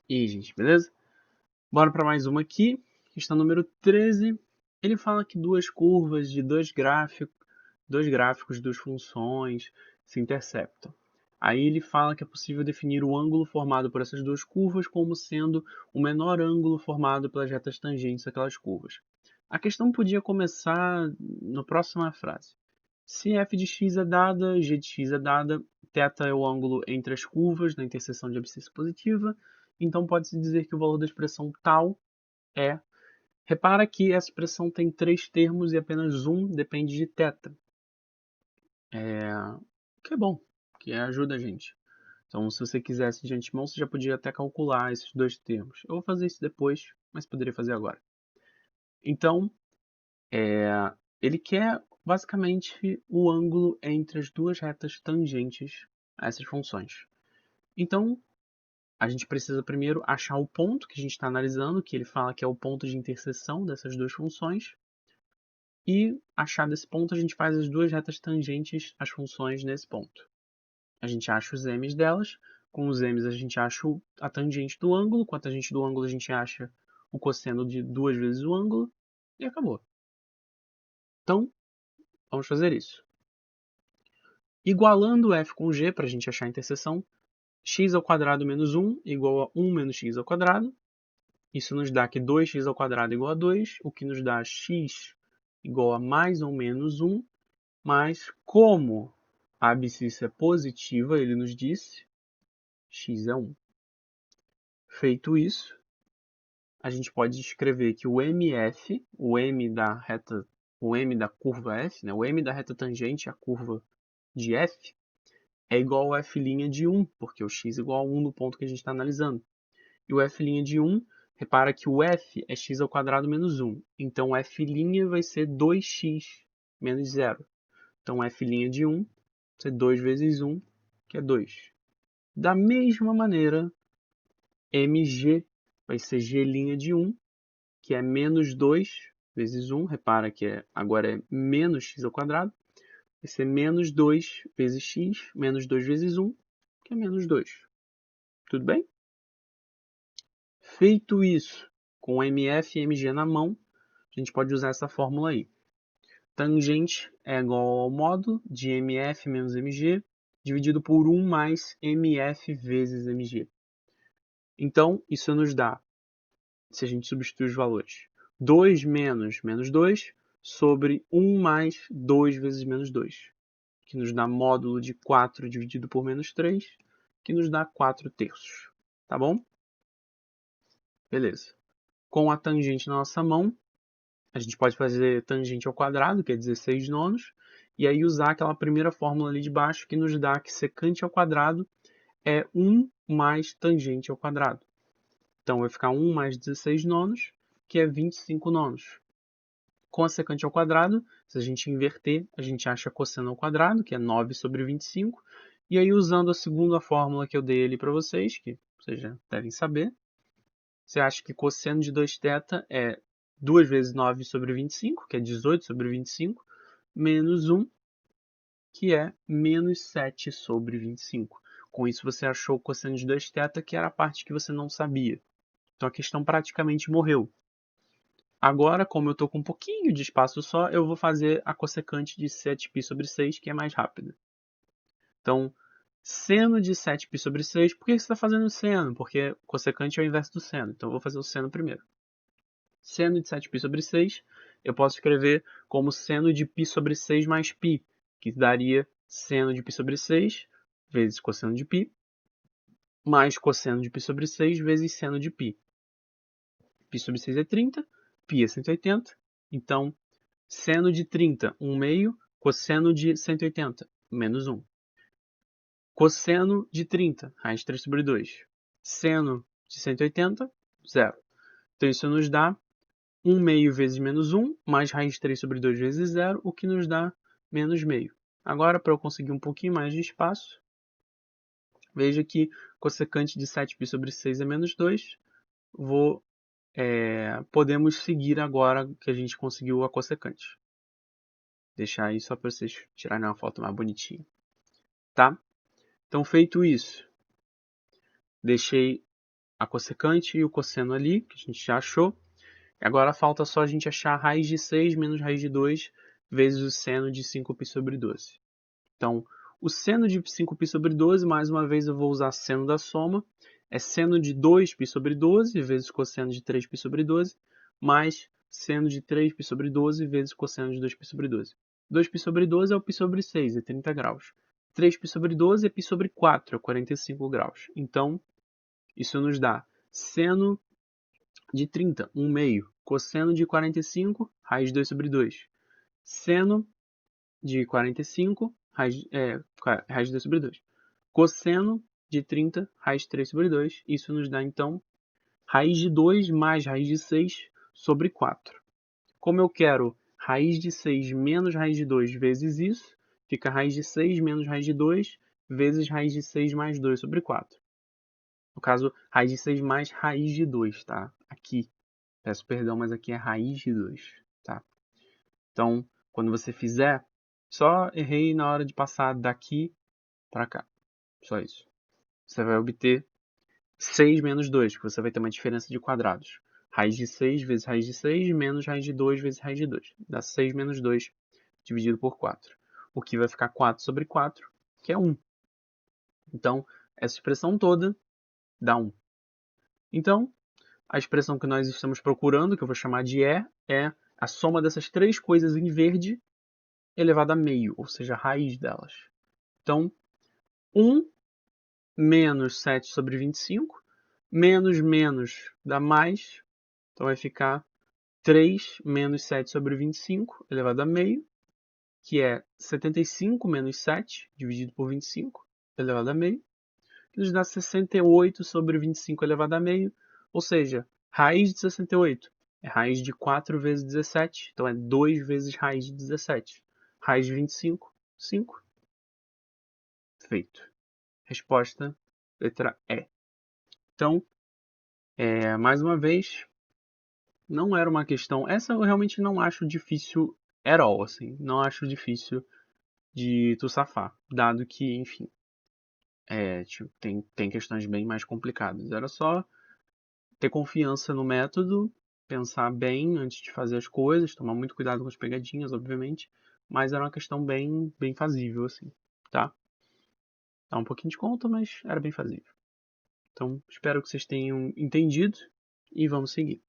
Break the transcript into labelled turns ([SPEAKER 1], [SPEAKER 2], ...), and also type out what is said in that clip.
[SPEAKER 1] E aí, gente, beleza? Bora para mais uma aqui, questão número 13. Ele fala que duas curvas de dois gráficos, duas funções se interceptam. Aí ele fala que é possível definir o ângulo formado por essas duas curvas como sendo o menor ângulo formado pelas retas tangentes àquelas curvas. A questão podia começar na próxima frase. Se f de x é dada, g de x é dada, θ é o ângulo entre as curvas na interseção de abscissa positiva, então pode-se dizer que o valor da expressão tal é. Repara que essa expressão tem três termos e apenas um depende de θ. Que é bom, que ajuda a gente. Então, se você quisesse de antemão, você já podia até calcular esses dois termos. Eu vou fazer isso depois, mas poderia fazer agora. Então, ele quer basicamente o ângulo entre as duas retas tangentes a essas funções. Então, a gente precisa primeiro achar o ponto que a gente está analisando, que ele fala que é o ponto de interseção dessas duas funções. E, achado esse ponto, a gente faz as duas retas tangentes às funções nesse ponto. A gente acha os m's delas. Com os m's a gente acha a tangente do ângulo. Com a tangente do ângulo a gente acha o cosseno de duas vezes o ângulo. E acabou. Então, vamos fazer isso. Igualando f com g para a gente achar a interseção, x ao quadrado menos 1 igual a 1 menos x ao quadrado. Isso nos dá que 2x ao quadrado igual a 2, o que nos dá x igual a mais ou menos 1, mas como a abscissa é positiva, ele nos disse, x é 1. Feito isso, a gente pode escrever que o MF, o M da curva F, né, o M da reta tangente à curva de F, é igual ao F' de 1, porque o x é igual a 1 no ponto que a gente está analisando. E o F' de 1, repara que o F é x ao quadrado menos 1. Então, o F' vai ser 2x menos 0. Então, F' de 1 vai ser 2 vezes 1, que é 2. Da mesma maneira, MG vai ser g' de 1, que é menos 2 vezes 1. Repara que agora é menos x ao quadrado. Vai ser menos 2 vezes x, menos 2 vezes 1, que é menos 2. Tudo bem? Feito isso, com MF e MG na mão, a gente pode usar essa fórmula aí. Tangente é igual ao módulo de MF menos MG, dividido por 1 mais MF vezes MG. Então, isso nos dá, se a gente substituir os valores, 2 menos menos 2 sobre 1 mais 2 vezes menos 2, que nos dá módulo de 4 dividido por menos 3, que nos dá 4 terços. Tá bom? Beleza. Com a tangente na nossa mão, a gente pode fazer tangente ao quadrado, que é 16 nonos, e aí usar aquela primeira fórmula ali de baixo que nos dá que secante ao quadrado é 1 mais tangente ao quadrado. Então, vai ficar 1 mais 16 nonos, que é 25 nonos. Com a secante ao quadrado, se a gente inverter, a gente acha cosseno ao quadrado, que é 9 sobre 25. E aí, usando a segunda fórmula que eu dei ali para vocês, que vocês já devem saber, você acha que cosseno de 2θ é 2 vezes 9 sobre 25, que é 18 sobre 25, menos 1, que é menos 7 sobre 25. Com isso, você achou o cosseno de 2θ, que era a parte que você não sabia. Então, a questão praticamente morreu. Agora, como eu estou com um pouquinho de espaço só, eu vou fazer a cossecante de 7π sobre 6, que é mais rápida. Então, seno de 7π sobre 6, por que você está fazendo seno? Porque cossecante é o inverso do seno, então eu vou fazer o seno primeiro. Seno de 7π sobre 6, eu posso escrever como seno de π sobre 6 mais π, que daria seno de π sobre 6 vezes cosseno de π, mais cosseno de π sobre 6 vezes seno de π. Π sobre 6 é 30, π é 180, então seno de 30, 1 meio, cosseno de 180, menos 1. Cosseno de 30, raiz de 3 sobre 2. Seno de 180, 0. Então isso nos dá 1 meio vezes menos 1, mais raiz de 3 sobre 2 vezes 0, o que nos dá menos meio. Agora, para eu conseguir um pouquinho mais de espaço, veja que cossecante de 7π sobre 6 é menos 2. Podemos seguir agora que a gente conseguiu a cossecante. Deixar aí só para vocês tirarem uma foto mais bonitinha. Tá? Então, feito isso, deixei a cossecante e o cosseno ali, que a gente já achou. Agora falta só a gente achar a raiz de 6 menos raiz de 2 vezes o seno de 5π sobre 12. Então, o seno de 5π sobre 12, mais uma vez eu vou usar seno da soma, é seno de 2π sobre 12 vezes cosseno de 3π sobre 12, mais seno de 3π sobre 12 vezes cosseno de 2π sobre 12. 2π sobre 12 é o π sobre 6, é 30 graus. 3π sobre 12 é π sobre 4, é 45 graus. Então, isso nos dá seno de 30, 1 meio. Cosseno de 45, raiz de 2 sobre 2. Seno de 45, raiz de 2 sobre 2. Cosseno de 30, raiz de 3 sobre 2. Isso nos dá, então, raiz de 2 mais raiz de 6 sobre 4. Como eu quero raiz de 6 menos raiz de 2 vezes isso, fica raiz de 6 menos raiz de 2 vezes raiz de 6 mais 2 sobre 4. No caso, raiz de 6 mais raiz de 2, tá? Aqui. Peço perdão, mas aqui é raiz de 2, tá? Então, quando você fizer, só errei na hora de passar daqui para cá. Só isso. Você vai obter 6 menos 2, porque você vai ter uma diferença de quadrados. Raiz de 6 vezes raiz de 6 menos raiz de 2 vezes raiz de 2. Dá 6 menos 2 dividido por 4. O que vai ficar 4 sobre 4, que é 1. Então, essa expressão toda dá 1. Então, a expressão que nós estamos procurando, que eu vou chamar de é a soma dessas três coisas em verde elevado a meio, ou seja, a raiz delas. Então, 1 menos 7 sobre 25, menos menos dá mais, então vai ficar 3 menos 7 sobre 25 elevado a meio, que é 75 menos 7 dividido por 25 elevado a meio, que nos dá 68 sobre 25 elevado a meio, ou seja, raiz de 68 é raiz de 4 vezes 17, então é 2 vezes raiz de 17. Raiz de 25, 5. Feito. Resposta, letra E. Então, mais uma vez, não era uma questão... Essa eu realmente não acho difícil at all, assim. Não acho difícil de tu safar, dado que, enfim, tipo, tem questões bem mais complicadas. Era só ter confiança no método, pensar bem antes de fazer as coisas, tomar muito cuidado com as pegadinhas, obviamente, mas era uma questão bem fazível, assim, tá? Dá um pouquinho de conta, mas era bem fazível. Então, espero que vocês tenham entendido e vamos seguir.